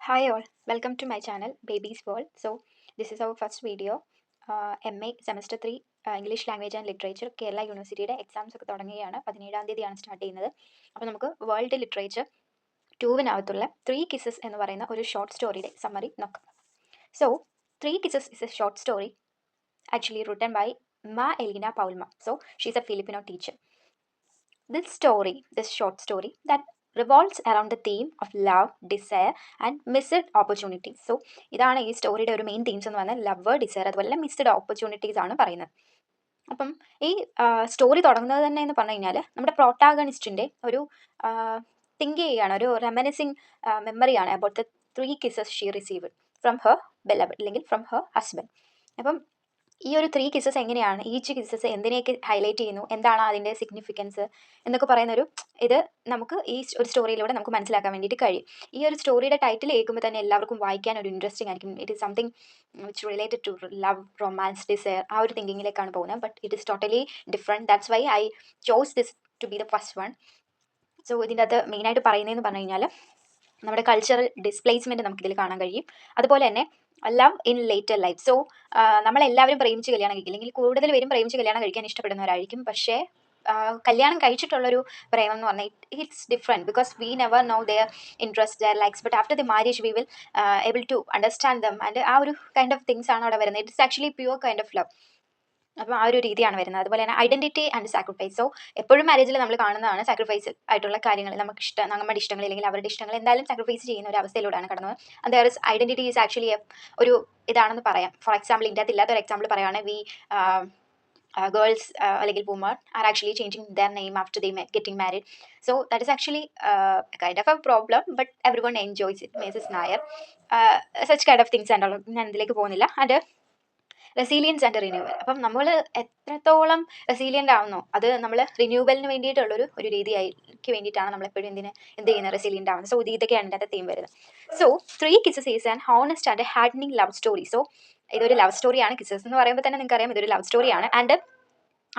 Hi all, welcome to my channel Baby's World. So this is our first video. MA semester 3 English language and literature Kerala യൂണിവേഴ്സിറ്റിയുടെ exams ഒക്കെ തുടങ്ങുകയാണ്. 17-ാം തീയതിയാണ് start ചെയ്യുന്നത്. അപ്പോൾ നമുക്ക് world literature 2-നകത്തുള്ള 3 Kisses എന്ന് പറയുന്ന ഒരു ഷോർട്ട് സ്റ്റോറിയുടെ സമ്മറി നോക്കാം. So 3 Kisses is a short story actually written by Ma Elena Paulma. So she's a Filipino teacher. This short story that revolves around the theme of love, desire and missed opportunities. So ഇതാണ് ഈ സ്റ്റോറിയുടെ ഒരു main themes എന്ന് പറഞ്ഞാൽ love, desire അതുപോലെ missed opportunities ആണ് പറയുന്നത്. അപ്പം ഈ സ്റ്റോറി തുടങ്ങുന്നത് തന്നെ എന്ന് പറഞ്ഞു കഴിഞ്ഞാൽ നമ്മുടെ പ്രോട്ടാഗണിസ്റ്റിൻ്റെ ഒരു തിങ്ക് ചെയ്യുകയാണ്, ഒരു റെമനസിങ് മെമ്മറിയാണ് about the 3 Kisses she received from her beloved അല്ലെങ്കിൽ ഫ്രം ഹർ ഹസ്ബൻഡ്. അപ്പം ഈ ഒരു 3 Kisses എങ്ങനെയാണ്, ഈച്ച് കിസസ് എന്തിനെയൊക്കെ ഹൈലൈറ്റ് ചെയ്യുന്നു, എന്താണ് അതിൻ്റെ സിഗ്നിഫിക്കൻസ് എന്നൊക്കെ പറയുന്നൊരു ഇത് നമുക്ക് ഈ ഒരു സ്റ്റോറിയിലൂടെ നമുക്ക് മനസ്സിലാക്കാൻ വേണ്ടിയിട്ട് കഴിയും. ഈ ഒരു സ്റ്റോറിയുടെ ടൈറ്റിൽ കേൾക്കുമ്പോൾ തന്നെ എല്ലാവർക്കും വായിക്കാൻ ഒരു ഇൻട്രസ്റ്റിംഗ് ആയിരിക്കും. It is something which related to love, romance, desire ആ ഒരു തിങ്കിങ്ങിലേക്കാണ് പോകുന്നത്. But it is totally different. That's why I chose this to be the first one. So ഇതിൻ്റെ അകത്ത് മെയിനായിട്ട് പറയുന്നതെന്ന് പറഞ്ഞു കഴിഞ്ഞാൽ നമ്മുടെ കൾച്ചറൽ ഡിസ്പ്ലേസ്മെൻറ്റ് നമുക്കിതിൽ കാണാൻ കഴിയും. അതുപോലെ തന്നെ love in later life. So നമ്മളെല്ലാവരും പ്രേമിച്ച് കല്യാണം കഴിക്കും, അല്ലെങ്കിൽ കൂടുതൽ പേരും പ്രേമിച്ച് കല്യാണം കഴിക്കാൻ ഇഷ്ടപ്പെടുന്നവരായിരിക്കും. പക്ഷേ കല്യാണം കഴിച്ചിട്ടുള്ളൊരു പ്രേമം എന്ന് പറഞ്ഞാൽ it's different because we never know their interest, their likes. But after the marriage we will able to understand them and ആ ഒരു കൈൻഡ് ഓഫ് തിങ്സ് ആണ് അവിടെ വരുന്നത്. It's actually pure kind of love. അപ്പോൾ ആ ഒരു രീതിയാണ് വരുന്നത്. അതുപോലെ തന്നെ ഐഡൻറ്റിറ്റി ആൻഡ് സാക്രിഫൈസ്. സോ എപ്പോഴും മാരേജിൽ നമ്മൾ കാണുന്നതാണ് സാക്രിഫൈസ് ആയിട്ടുള്ള കാര്യങ്ങൾ. നമ്മുടെ ഇഷ്ടങ്ങൾ അല്ലെങ്കിൽ അവരുടെ ഇഷ്ടങ്ങൾ എന്തായാലും സാക്രിഫൈസ് ചെയ്യുന്ന ഒരു അവസ്ഥയിലൂടെയാണ് കടന്നത്. And there is identity is actually ഒരു ഇതാണെന്ന് പറയാം. ഫോർ എക്സാമ്പിൾ, ഇതിൻ്റെ അകത്ത് ഇല്ലാത്തൊരു എക്സാമ്പിൾ പറയുകയാണെങ്കിൽ ഗേൾസ് അല്ലെങ്കിൽ woman are actually changing their name after the getting married. So that is actually kind of a problem, but every one enjoys it. Mrs Nair such kind of things ഉണ്ടല്ലോ, ഞാൻ ഇതിലേക്ക് പോകുന്നില്ല. And resilience and renewal. അപ്പം നമ്മൾ എത്രത്തോളം resilient ആവുന്നോ അത് നമ്മൾ റിന്യൂവലിന് വേണ്ടിയിട്ടുള്ളൊരു രീതിക്ക് വേണ്ടിയിട്ടാണ് നമ്മളെപ്പോഴും എന്ത് ചെയ്യുന്നത്, റെസീലിയൻ്റ് ആവുന്നത്. സോ ഇതൊക്കെയാണ് ഇതിൻ്റെ തീം വരുന്നത്. So 3 Kisses is an honest and heartening love story. So ഇതൊരു ലവ് സ്റ്റോറിയാണ്. കിസസ് എന്ന് പറയുമ്പോൾ തന്നെ നിങ്ങൾക്ക് അറിയാം ഇതൊരു ലവ് സ്റ്റോറിയാണ്. And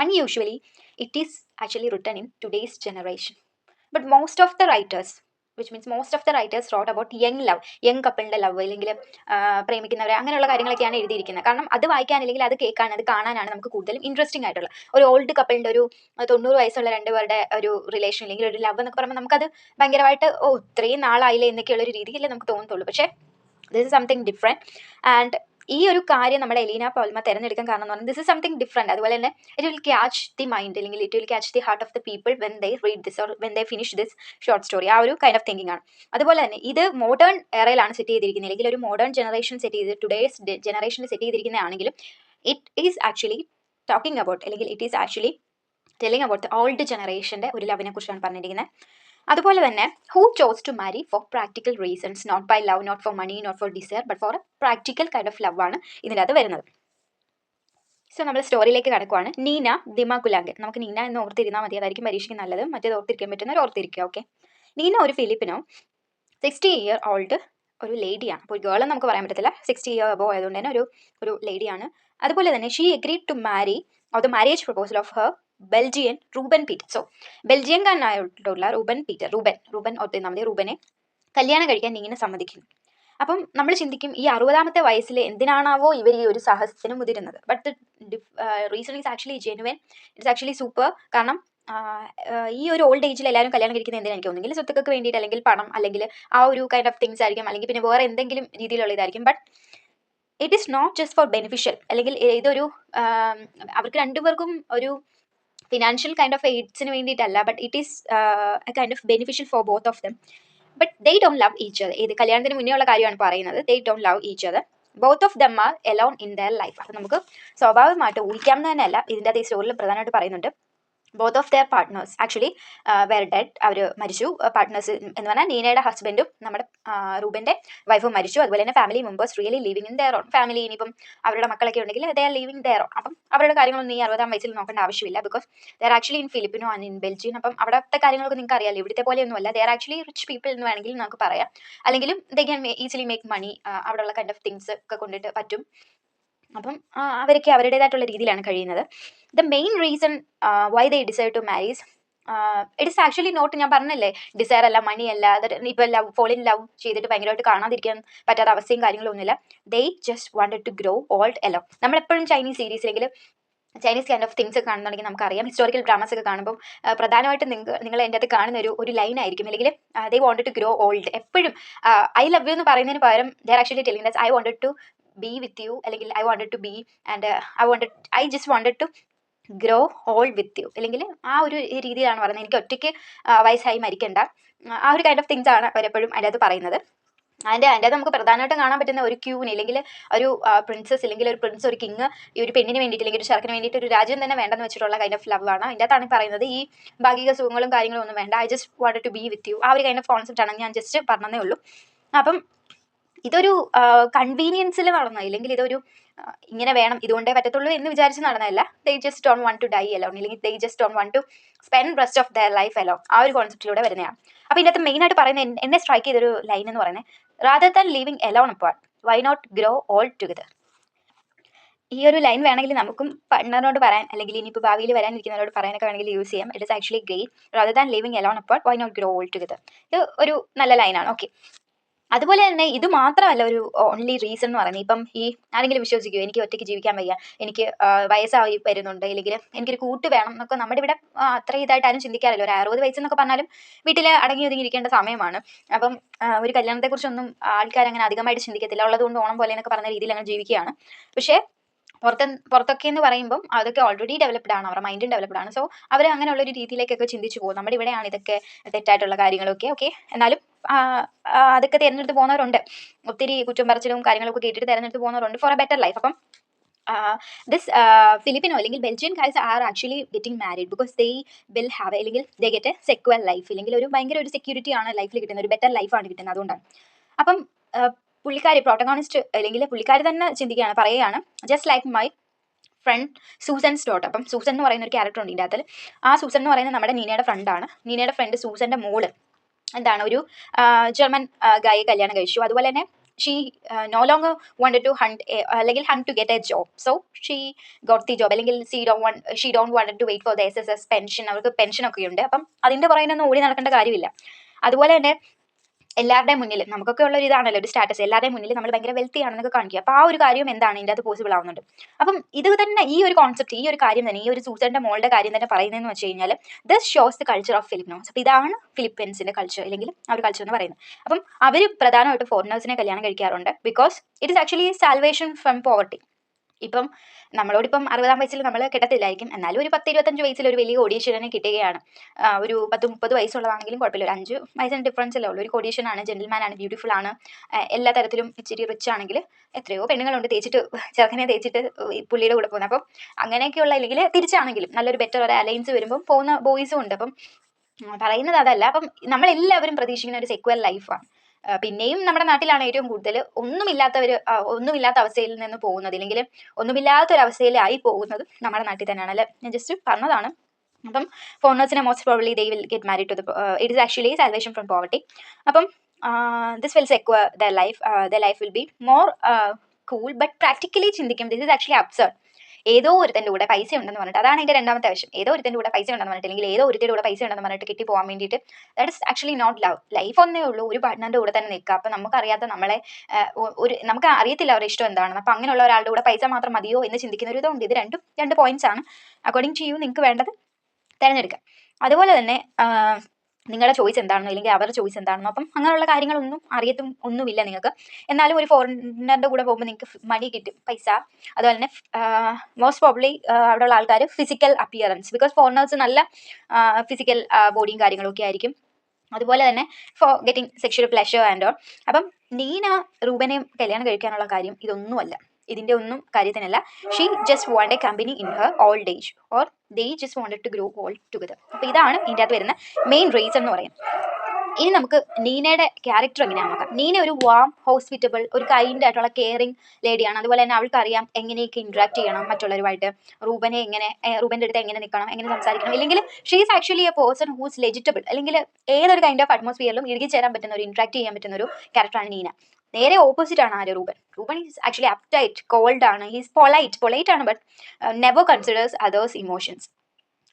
unusually it is actually written in today's generation, but most of the writers, which means most of the writers wrote about young love, young കപ്പിളിൻ്റെ ലവ് അല്ലെങ്കിൽ പ്രേമിക്കുന്നവരെ അങ്ങനെയുള്ള കാര്യങ്ങളൊക്കെയാണ് എഴുതിയിരിക്കുന്നത്. കാരണം അത് വായിക്കാൻ അല്ലെങ്കിൽ അത് കേൾക്കാൻ, അത് കാണാനാണ് നമുക്ക് കൂടുതലും ഇൻട്രസ്റ്റിംഗ് ആയിട്ടുള്ള ഒരു ഓൾഡ് കപ്പിളിൻ്റെ ഒരു 90 വയസ്സുള്ള രണ്ടുപേരുടെ ഒരു റിലേഷൻ അല്ലെങ്കിൽ ഒരു ലവ് എന്നൊക്കെ പറയുമ്പോൾ നമുക്കത് ഭയങ്കരമായിട്ട് ഇത്രയും നാളായില്ലേ എന്നൊക്കെയുള്ള ഒരു രീതിയിലേ നമുക്ക് തോന്നത്തുള്ളൂ. പക്ഷേ this is something different. And ഈ ഒരു കാര്യം നമ്മുടെ എലീന പൗൽമ തിരഞ്ഞെടുക്കാൻ കാരണം എന്ന് പറഞ്ഞാൽ ദിസ് ഇസ് സംതിങ് ഡിഫറെൻറ്റ്. അതുപോലെ തന്നെ it will catch the mind അല്ലെങ്കിൽ it will catch the heart of the people when they read this or when they finish this short story. ആ ഒരു കൈൻഡ് ഓഫ് തിങ്കിങ് ആണ്. അതുപോലെ തന്നെ ഇത് modern എറയിലാണ് set ചെയ്തിരിക്കുന്നത്, അല്ലെങ്കിൽ ഒരു മോഡേൺ ജനറേഷൻ സെറ്റ് ചെയ്ത് ടുഡേസ് ജനറേഷനിൽ സെറ്റ് ചെയ്തിരിക്കുന്നതാണെങ്കിലും it is actually talking about അല്ലെങ്കിൽ it is actually telling about the old ജനറേഷൻ്റെ ഒരു ലവിനെ കുറിച്ചാണ് പറഞ്ഞിരിക്കുന്നത്. അതുപോലെ തന്നെ who chose to marry for practical reasons, not by love, not for money, not for desire, but for a practical kind of love ആണ് ഇതിനകത്ത് വരുന്നത്. സോ നമ്മൾ സ്റ്റോറിയിലേക്ക് കടക്കുവാണ്. നീന ദിമാകുലാങ്കൻ. നമുക്ക് നീന എന്ന് ഓർത്തിരുന്നാൽ മതി, അതായിരിക്കും പരീക്ഷയ്ക്ക് നല്ലത്. മറ്റേത് ഓർത്തിരിക്കാൻ പറ്റുന്നവർ ഓർത്തിരിക്കുക. ഓക്കെ, നീന ഒരു ഫിലിപ്പിനോ 60-year-old ഒരു ലേഡിയാണ്. അപ്പോൾ ഒരു ഗേൾ എന്ന് നമുക്ക് പറയാൻ പറ്റത്തില്ല, 60 year അബോ ആയതുകൊണ്ട് തന്നെ ഒരു ലേഡിയാണ്. അതുപോലെ തന്നെ she agreed to marry or the marriage proposal of her Belgian Ruben Peter. So ബെൽജിയൻകാരനായിട്ടുള്ള റൂബൻ ഓർത്തിരുന്നാൽ മതി, റൂബനെ കല്യാണം കഴിക്കാൻ നീന സമ്മതിക്കുന്നു. അപ്പം നമ്മൾ ചിന്തിക്കും ഈ 60-ാമത്തെ വയസ്സിൽ എന്തിനാണാവോ ഇവർ ഈ ഒരു സാഹസത്തിന് മുതിരുന്നത്. But the reason is actually genuine, it's actually super. കാരണം ഈ ഒരു ഓൾഡ് ഏജിൽ എല്ലാവരും കല്യാണം കഴിക്കുന്നത് എന്തിനാ, എനിക്ക് ഒന്നെങ്കിൽ സ്വത്തുക്കൾക്ക് വേണ്ടിയിട്ട്, അല്ലെങ്കിൽ പണം, അല്ലെങ്കിൽ ആ ഒരു കൈൻഡ് ഓഫ് തിങ്സ് ആയിരിക്കും, അല്ലെങ്കിൽ പിന്നെ വേറെ എന്തെങ്കിലും രീതിയിലുള്ള ഇതായിരിക്കും. But it is not just for beneficial, അല്ലെങ്കിൽ ഇതൊരു അവർക്ക് രണ്ടുപേർക്കും ഒരു ഫിനാൻഷ്യൽ കൈൻഡ് ഓഫ് എയ്ഡ്സിന് വേണ്ടിയിട്ടല്ല, but it is A kind of beneficial for both of them. But they don't love each other. ഇത് കല്യാണത്തിന് മുന്നേ ഉള്ള കാര്യമാണ് പറയുന്നത്. They don't love each other. Both of them are Elon in their life. അപ്പം നമുക്ക് സ്വാഭാവികമായിട്ട് ഊഹിക്കാമെന്ന് തന്നെയല്ല, ഇതിൻ്റെ അത് ഈ സ്റ്റോറിയിൽ പ്രധാനമായിട്ട് പറയുന്നുണ്ട്. Both of their partners actually were dead. അവർ മരിച്ചു. പാർട്ട്നേഴ്സ് എന്ന് പറഞ്ഞാൽ നീനയുടെ ഹസ്ബൻഡും നമ്മുടെ റൂബൻ്റെ വൈഫും മരിച്ചു. അതുപോലെ തന്നെ family members really living in their own. Family ഇനിയിപ്പം അവരുടെ മക്കളൊക്കെ ഉണ്ടെങ്കിൽ they are living their own. അപ്പം അവരുടെ കാര്യങ്ങളൊന്നും ഈ 60-ാം വയസ്സിൽ നോക്കേണ്ട ആവശ്യമില്ല, because they are actually in Filipino and in Belgium. അപ്പം അവിടുത്തെ കാര്യങ്ങളൊക്കെ നിങ്ങൾക്ക് അറിയാമല്ലോ, ഇവിടുത്തെ പോലെയൊന്നുമല്ല. They are actually rich people എന്ന് വേണമെങ്കിൽ നമുക്ക് പറയാം. അല്ലെങ്കിലും they can easily make money. അവിടെയുള്ള കൈൻഡ് ഓഫ് തിങ്സ് ഒക്കെ കൊണ്ടിട്ട് പറ്റും. അപ്പം അവരൊക്കെ അവരുടേതായിട്ടുള്ള രീതിയിലാണ് കഴിയുന്നത്. The main reason why they decide to marries it is actually not, ഞാൻ പറഞ്ഞില്ലേ ഡിസയർ അല്ല, മണി അല്ല, ഇപ്പോൾ ഫോൾ ഇൻ ലവ് ചെയ്തിട്ട് ഭയങ്കരമായിട്ട് കാണാതിരിക്കാൻ പറ്റാത്ത അവസ്ഥയും കാര്യങ്ങളൊന്നുമില്ല. They just wanted to grow old alone. നമ്മളെപ്പോഴും ചൈനീസ് സീരീസ് അല്ലെങ്കിൽ ചൈനീസ് കൈൻഡ് ഓഫ് തിങ്സ് ഒക്കെ കാണുന്നുണ്ടെങ്കിൽ നമുക്കറിയാം, ഹിസ്റ്റോറിക്കൽ ഡ്രാമാസ് ഒക്കെ കാണുമ്പോൾ പ്രധാനമായിട്ടും നിങ്ങൾ എൻ്റെ അകത്ത് കാണുന്ന ഒരു ലൈൻ ആയിരിക്കും, അല്ലെങ്കിൽ they wanted to grow old. എപ്പോഴും ഐ ലവ് യു എന്ന് പറയുന്നതിന് പകരം they are actually telling that I wanted to be with you, അല്ലെങ്കിൽ I wanted to be and I just wanted to grow old with you, അല്ലെങ്കിൽ ആ ഒരു രീതിയിലാണ് പറയുന്നത്. എനിക്ക് ഒറ്റയ്ക്ക് വയസ്സായി മരിക്കണ്ട, ആ ഒരു കൈൻഡ് ഓഫ് തിങ്സ് ആണ് അവരെപ്പോഴും അതിനകത്ത് പറയുന്നത്. അതിൻ്റെ നമുക്ക് പ്രധാനമായിട്ടും കാണാൻ പറ്റുന്ന ഒരു ക്യൂന്, അല്ലെങ്കിൽ ഒരു പ്രിൻസസ്, അല്ലെങ്കിൽ ഒരു പ്രിൻസ്, ഒരു കിങ് ഈ ഒരു പെണ്ണിന് വേണ്ടിയിട്ട്, അല്ലെങ്കിൽ ഒരു ചെറുക്കിന് വേണ്ടിയിട്ട് ഒരു രാജ്യം തന്നെ വേണ്ടെന്ന് വെച്ചിട്ടുള്ള കൈൻഡ് ഓഫ് ലവ് ആണ്. അതിൻ്റെ അകത്താണ് പറയുന്നത് ഈ ഭാഗിക സുഖങ്ങളും കാര്യങ്ങളും ഒന്നും വേണ്ട, I just wanted to be with you. ആ ഒരു കൈൻഡ് ഓഫ് കോൺസെപ്റ്റ് ആണ് ഞാൻ ജസ്റ്റ് പറഞ്ഞതേ ഉള്ളൂ. അപ്പം ഇതൊരു കൺവീനിയൻസിൽ നടന്ന, ഇല്ലെങ്കിൽ ഇതൊരു ഇങ്ങനെ വേണം ഇതുകൊണ്ടേ പറ്റത്തുള്ളൂ എന്ന് വിചാരിച്ച് നടന്നതല്ല. They just don't want to die alone, അല്ലെങ്കിൽ they just don't want to spend rest of their life alone. ആ ഒരു കോൺസെപ്റ്റിലൂടെ വരുന്നതാണ്. അപ്പോൾ ഇതിനകത്ത് മെയിനായിട്ട് പറയുന്നത്, എന്നെ സ്ട്രൈക്ക് ചെയ്തൊരു ലൈൻ എന്ന് പറയുന്നത്, rather than living alone apart why not grow all together. ഈ ഒരു ലൈൻ വേണമെങ്കിൽ നമുക്കും പാർട്ട്ണറിനോട് പറയാൻ, അല്ലെങ്കിൽ ഇനിയിപ്പോൾ ഭാവിയിൽ വരാനിരിക്കുന്നവരോട് പറയാനൊക്കെ വേണമെങ്കിൽ യൂസ് ചെയ്യാം. It is actually great. Rather than living alone apart why not grow all together. ഇത് ഒരു നല്ല ലൈനാണ്. ഓക്കെ, അതുപോലെ തന്നെ ഇത് മാത്രമല്ല ഒരു ഓൺലി റീസൺ എന്ന് പറയുന്നത്. ഇപ്പം ഈ ആരെങ്കിലും വിശ്വസിക്കുമോ എനിക്ക് ഒറ്റയ്ക്ക് ജീവിക്കാൻ വയ്യ, എനിക്ക് വയസ്സായി വരുന്നുണ്ട്, അല്ലെങ്കിൽ എനിക്കൊരു കൂട്ട് വേണം എന്നൊക്കെ നമ്മുടെ ഇവിടെ അത്ര ഇതായിട്ട് ആരും ചിന്തിക്കാറില്ല. ഒരു 60 വയസ്സെന്നൊക്കെ പറഞ്ഞാലും വീട്ടിൽ അടങ്ങി ഒതുങ്ങിയിരിക്കേണ്ട സമയമാണ്. അപ്പം ഒരു കല്യാണത്തെക്കുറിച്ചൊന്നും ആൾക്കാരങ്ങനെ അധികമായിട്ട് ചിന്തിക്കത്തില്ല. ഉള്ളതുകൊണ്ട് ഓണം പോലെ എന്നൊക്കെ പറഞ്ഞ രീതിയിൽ അങ്ങനെ ജീവിക്കുകയാണ്. പക്ഷേ പുറത്തൊക്കെ എന്ന് പറയുമ്പം അതൊക്കെ ഓൾറെഡി ഡെവലപ്ഡ് ആണ്, അവരുടെ മൈൻഡും ഡെവലപ്ഡ് ആണ്. സോ അവർ അങ്ങനെയുള്ള ഒരു രീതിയിലേക്കൊക്കെ ചിന്തിച്ചു പോകും. നമ്മുടെ ഇവിടെയാണ് ഇതൊക്കെ തെറ്റായിട്ടുള്ള കാര്യങ്ങളൊക്കെ. ഓക്കെ, എന്നാലും അതൊക്കെ തിരഞ്ഞെടുത്ത് പോകുന്നവരുണ്ട്. ഒത്തിരി കുറ്റം പറച്ചിലും കാര്യങ്ങളൊക്കെ കേട്ടിട്ട് തിരഞ്ഞെടുത്ത് പോകുന്നവരുണ്ട് ഫോർ എ ബെറ്റർ ലൈഫ്. അപ്പം ദിസ് ഫിലിപ്പിനോ അല്ലെങ്കിൽ Belgian guys are actually getting married because they will have, അല്ലെങ്കിൽ ദേ ഗെറ്റ് എ സെക്വൽ ലൈഫ്, അല്ലെങ്കിൽ ഒരു ഭയങ്കര ഒരു സെക്യൂരിറ്റി ആണ് ലൈഫിൽ കിട്ടുന്നത്, ഒരു ബെറ്റർ ലൈഫാണ് കിട്ടുന്നത്. അതുകൊണ്ടാണ്. അപ്പം പുള്ളിക്കാരി പ്രോട്ടഗോണിസ്റ്റ്, അല്ലെങ്കിൽ പുള്ളിക്കാരി തന്നെ ചിന്തിക്കുകയാണ്, പറയുകയാണ്, just like my friend Susan's daughter. അപ്പം സൂസൻ എന്ന് പറയുന്ന ഒരു ക്യാരക്ടർ ഉണ്ട് ഇതിൻ്റെ അകത്തിൽ. ആ സൂസൻ എന്ന് പറയുന്നത് നമ്മുടെ നീനയുടെ ഫ്രണ്ടാണ്. നീനയുടെ ഫ്രണ്ട് സൂസൻ്റെ മോള് എന്താണ് ഒരു ജർമ്മൻ ഗായെ കല്യാണം കഴിച്ചു. അതുപോലെ തന്നെ she no longer wanted to hunt, അല്ലെങ്കിൽ hunt to get a job. So she got the job, അല്ലെങ്കിൽ she don't wanted to wait for the SSS pension. അവർക്ക് പെൻഷനൊക്കെ ഉണ്ട്. അപ്പം അതിൻ്റെ പുറകിനൊന്നും ഓടി നടക്കേണ്ട കാര്യമില്ല. അതുപോലെ തന്നെ എല്ലാവരുടെയും മുന്നിൽ നമുക്കൊക്കെ ഉള്ള ഒരു ഇതാണല്ലോ ഒരു സ്റ്റാറ്റസ്, എല്ലാവരുടെയും മുന്നിൽ നമ്മൾ ഭയങ്കര വെൽത്തി ആണെന്നൊക്കെ കാണിക്കുക. അപ്പോൾ ആ ഒരു കാര്യം എന്താണ് ഇതിൻ്റെ അത് പോസിബിൾ ആവുന്നുണ്ട്. അപ്പം ഇത് തന്നെ ഈ ഒരു കോൺസെപ്റ്റ്, ഈ ഒരു കാര്യം തന്നെ, ഈ ഒരു സൂസൻ്റെ മോളുടെ കാര്യം തന്നെ പറയുന്നതെന്ന് വെച്ച് കഴിഞ്ഞാൽ this shows the culture of Filipinos. അപ്പോൾ ഇതാണ് ഫിലിപ്പീൻസിൻ്റെ കൾച്ചർ, അല്ലെങ്കിൽ ആ ഒരു കൾച്ചർ എന്ന് പറയുന്നത്. അപ്പം അവർ പ്രധാനമായിട്ട് ഫോറിനേഴ്സിനെ കല്യാണം കഴിക്കാറുണ്ട് because it is actually salvation from poverty. ഇപ്പം നമ്മളോടിപ്പം 60-ആം വയസ്സിൽ നമ്മൾ കിട്ടത്തില്ലായിരിക്കും, എന്നാലും ഒരു 10-25 വയസ്സിൽ ഒരു വലിയ കോടീശ്വരനെ കിട്ടുകയാണ്. ഒരു 10-30 വയസ്സുള്ളതാണെങ്കിലും കുഴപ്പമില്ല, ഒരു 5 വയസ്സിന് ഡിഫറൻസ് അല്ലേ ഉള്ളൂ. ഒരു കോടീശ്വരനാണ്, ജെന്റിൽമാനാണ്, ബ്യൂട്ടിഫുൾ ആണ്, എല്ലാ തരത്തിലും ഇച്ചിരി റിച്ച് ആണെങ്കിൽ എത്രയോ പെണ്ണുങ്ങളുണ്ട് തേച്ചിട്ട്, ചെറുക്കനെ തേച്ചിട്ട് പുള്ളിയുടെ കൂടെ പോകുന്നത്. അപ്പം അങ്ങനെയൊക്കെയുള്ള, അല്ലെങ്കിൽ തിരിച്ചാണെങ്കിലും നല്ലൊരു ബെറ്റർ ഒരു അലയൻസ് വരുമ്പം പോകുന്ന ബോയ്സും ഉണ്ട്. അപ്പം പറയുന്നത് അതല്ല. അപ്പം നമ്മളെല്ലാവരും പ്രതീക്ഷിക്കുന്ന ഒരു സെക്വൽ ലൈഫാണ്. പിന്നെയും നമ്മുടെ നാട്ടിലാണ് ഏറ്റവും കൂടുതൽ ഒന്നുമില്ലാത്ത അവസ്ഥയിൽ നിന്ന് പോകുന്നത്, അല്ലെങ്കിൽ ഒന്നുമില്ലാത്തൊരവസ്ഥയിലായി പോകുന്നത് നമ്മുടെ നാട്ടിൽ തന്നെയാണ്. അല്ലെ, ഞാൻ ജസ്റ്റ് പറഞ്ഞതാണ്. അപ്പം ഫോറിനേഴ്സിനെ most probably they will get married to it is actually salvation from poverty. അപ്പം this will secure the life will be more cool. But practically ചിന്തിക്കും ദിസ് ഇസ് ആക്ച്വലി അബ്സർഡ്. ഏതോ ഒരുത്തൻ്റെ കൂടെ പൈസ ഉണ്ടെന്ന് പറഞ്ഞിട്ട്, അതാണ് എൻ്റെ രണ്ടാമത്തെ വശം. ഏതോ ഒരുത്തൻ്റെ കൂടെ പൈസ ഉണ്ടെന്ന് പറഞ്ഞിട്ട്, അല്ലെങ്കിൽ ഏതോ ഒരുത്തിൻ്റെ കൂടെ പൈസ ഉണ്ടെന്ന് പറഞ്ഞിട്ട് കിട്ടി പോകാൻ വേണ്ടിയിട്ട്, that is actually not love. Life ഒന്നേ ഉള്ളൂ, ഒരു പാർട്ട്ണറിൻ്റെ കൂടെ തന്നെ നിൽക്കുക. അപ്പം നമുക്കറിയാത്ത നമ്മളെ നമുക്ക് അറിയത്തില്ല അവരുടെ ഇഷ്ടം എന്താണെന്ന്. അപ്പം അങ്ങനെയുള്ള ഒരാളുടെ കൂടെ പൈസ മാത്രം മതിയോ എന്ന് ചിന്തിക്കുന്ന ഒരു ഇതുണ്ട്. ഇത് രണ്ട് പോയിന്റ്സ് ആണ്. അക്കോർഡിംഗ് ടു യു നിങ്ങൾക്ക് വേണ്ടത് തിരഞ്ഞെടുക്കുക. അതുപോലെ തന്നെ നിങ്ങളുടെ ചോയ്സ് എന്താണെന്നോ, അല്ലെങ്കിൽ അവരുടെ ചോയ്സ് എന്താണെന്നോ, അപ്പം അങ്ങനെയുള്ള കാര്യങ്ങളൊന്നും ഒന്നുമില്ല നിങ്ങൾക്ക്. എന്നാലും ഒരു ഫോറിനറിൻ്റെ കൂടെ പോകുമ്പോൾ നിങ്ങൾക്ക് മണി കിട്ടും, പൈസ. അതുപോലെ തന്നെ മോസ്റ്റ് പ്രോബ്ലി അവിടെയുള്ള ആൾക്കാർ ഫിസിക്കൽ അപ്പിയറൻസ്, ബിക്കോസ് ഫോറിനേഴ്സ് നല്ല ഫിസിക്കൽ ബോഡിയും കാര്യങ്ങളൊക്കെ ആയിരിക്കും. അതുപോലെ തന്നെ for getting sexual pleasure and all. അപ്പം നീന റൂബനെയും കല്യാണം കഴിക്കാനുള്ള കാര്യം ഇതൊന്നുമല്ല, ഇതിൻ്റെ ഒന്നും കാര്യത്തിനല്ല. She just want a company in her old age, or they just wanted to grow all together. അപ്പോൾ ഇതാണ് ഇതിൻ്റെ അകത്ത് വരുന്ന മെയിൻ റീസൺ എന്ന് പറയുന്നത്. ഇനി നമുക്ക് നീനയുടെ ക്യാരക്ടർ എങ്ങനെയാണെന്ന് നോക്കാം. നീന ഒരു വാം, ഹോസ്പിറ്റബിൾ, ഒരു കൈൻഡ് ആയിട്ടുള്ള കെയറിങ് ലേഡിയാണ്. അതുപോലെ തന്നെ അവൾക്കറിയാം എങ്ങനെയൊക്കെ ഇൻട്രാക്ട് ചെയ്യണം മറ്റുള്ളവരുമായിട്ട്, റൂബൻ്റെ അടുത്ത് എങ്ങനെ നിൽക്കണം, എങ്ങനെ സംസാരിക്കണം. ഇല്ലെങ്കിൽ she is actually a person who's legitimate, അല്ലെങ്കിൽ ഏതൊരു കൈൻഡ് ഓഫ് അറ്റ്മോസ്ഫിയറിലും ഇഴുകി ചേരാൻ പറ്റുന്ന ഒരു, ഇൻട്രാക്ട് ചെയ്യാൻ പറ്റുന്ന ഒരു ക്യാരക്ടറാണ് നീന. നേരെ ഓപ്പോസിറ്റ് ആണ് ആര്, റൂബൻ ഈസ് ആക്ച്വലി അപ്ടൈറ്റ്, കോൾഡ് ആണ്, ഹീസ് പൊളൈറ്റ് ആണ്, but never considers others emotions.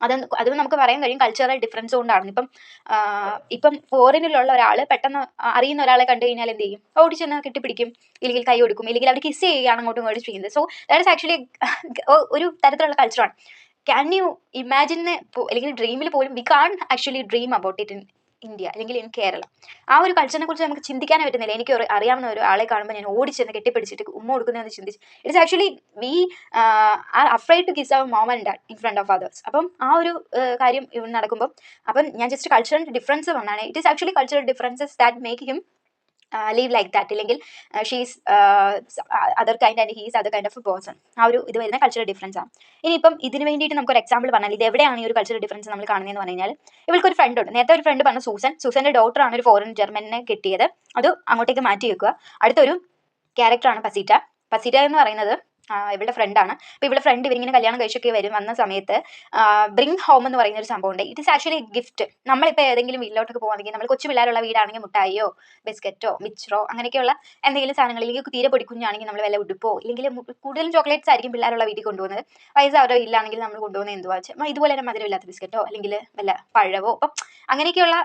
അത് നമുക്ക് പറയാൻ കഴിയും കൾച്ചറൽ ഡിഫറൻസ് കൊണ്ടാണ്. ഇപ്പം ഫോറിനിലുള്ള ഒരാൾ പെട്ടെന്ന് അറിയുന്ന ഒരാളെ കണ്ടു കഴിഞ്ഞാൽ എന്ത് ചെയ്യും? ഓടിച്ചെന്ന് കെട്ടിപ്പിടിക്കും, ഇല്ലെങ്കിൽ കൈ കൊടുക്കും, ഇല്ലെങ്കിൽ അവർ കിസ് ചെയ്യുകയാണ് അങ്ങോട്ടും ഇങ്ങോട്ടും ചെയ്യുന്നത്. സോ ദാറ്റ് ഇസ് ആക്ച്വലി ഒരു തരത്തിലുള്ള കൾച്ചറാണ്. ക്യാൻ യു ഇമാജിൻ, അല്ലെങ്കിൽ ഡ്രീമിൽ പോലും we can actually dream about it in India അല്ലെങ്കിൽ ഇൻ കേരള. ആ ഒരു കൾച്ചറിനെ കുറിച്ച് നമുക്ക് ചിന്തിക്കാനേ പറ്റുന്നില്ല. എനിക്ക് അറിയാവുന്ന ഒരു ആളെ കാണുമ്പോൾ ഞാൻ ഓടിച്ചെന്ന് കെട്ടിപ്പിടിച്ചിട്ട് ഉമ്മ കൊടുക്കുന്നതെന്ന് ചിന്തിച്ച് it's actually we are afraid to kiss our mom and dad in front of others. അപ്പം ആ ഒരു കാര്യം ഇവിടെ നടക്കുമ്പോൾ അപ്പം ഞാൻ ജസ്റ്റ് കൾച്ചറൽ ഡിഫറൻസ് വന്നാണ്. It is actually cultural differences that make him leave like that, അല്ലെങ്കിൽ she's other kind and he's other kind of a person. ആ ഒരു ഇത് വരുന്ന കൾച്ചറൽ ഡിഫറൻസ് ആണ്. ഇനിയിപ്പം ഇതിന് വേണ്ടിയിട്ട് നമുക്കൊരു എക്സാമ്പിൾ പറഞ്ഞാൽ ഇത് എവിടെയാണ് ഈ ഒരു കൾച്ചറൽ ഡിഫറൻസ് നമ്മൾ കാണുന്നതെന്ന് പറഞ്ഞു കഴിഞ്ഞാൽ, ഇവൾക്കൊരു ഫ്രണ്ട് ഉണ്ട്. നേരത്തെ ഒരു ഫ്രണ്ട് പറഞ്ഞു സൂസൻ്റെ ഡോട്ടറാണ് ഒരു ഫോറിൻ ജർമ്മനെ കിട്ടിയത്, അത് അങ്ങോട്ടേക്ക് മാറ്റി വെക്കുക. അടുത്തൊരു ക്യാരക്ടറാണ് പസീറ്റ എന്ന് പറയുന്നത് ഇവളുടെ ഫ്രണ്ടാണ്. അപ്പോൾ ഇവളുടെ ഫ്രണ്ട് ഇവരിങ്ങനെ കല്യാണം കഴിച്ചൊക്കെ വന്ന സമയത്ത് ബ്രിങ് ഹോം എന്ന് പറയുന്ന ഒരു സംഭവമുണ്ട്. It is actually gift. നമ്മളിപ്പോൾ ഏതെങ്കിലും വീട്ടിലോട്ടൊക്കെ പോകുകയാണെങ്കിൽ, നമ്മൾ കൊച്ചു പിള്ളേരുള്ള വീടാണെങ്കിൽ മുട്ടായിയോ ബിസ്ക്കറ്റോ മിച്ചറോ അങ്ങനെയൊക്കെയുള്ള എന്തെങ്കിലും സാധനങ്ങൾ, അല്ലെങ്കിൽ തീരെ പൊടിക്കുഞ്ഞാണെങ്കിൽ നമ്മൾ വല്ല ഉടുപ്പോ, ഇല്ലെങ്കിൽ കൂടുതലും ചോക്ലേറ്റ്സ് ആയിരിക്കും പിള്ളേരുള്ള വീട്ടിൽ കൊണ്ടുപോകുന്നത്. പൈസ അവരുടെ ഇല്ലാണെങ്കിൽ നമ്മൾ കൊണ്ടുപോകുന്നത് എന്തുവാ വെച്ചാൽ ഇതുപോലെ തന്നെ മധുരമില്ലാത്ത ബിസ്ക്കറ്റോ അല്ലെങ്കിൽ വല്ല പഴവോ, അപ്പം അങ്ങനെയൊക്കെയുള്ള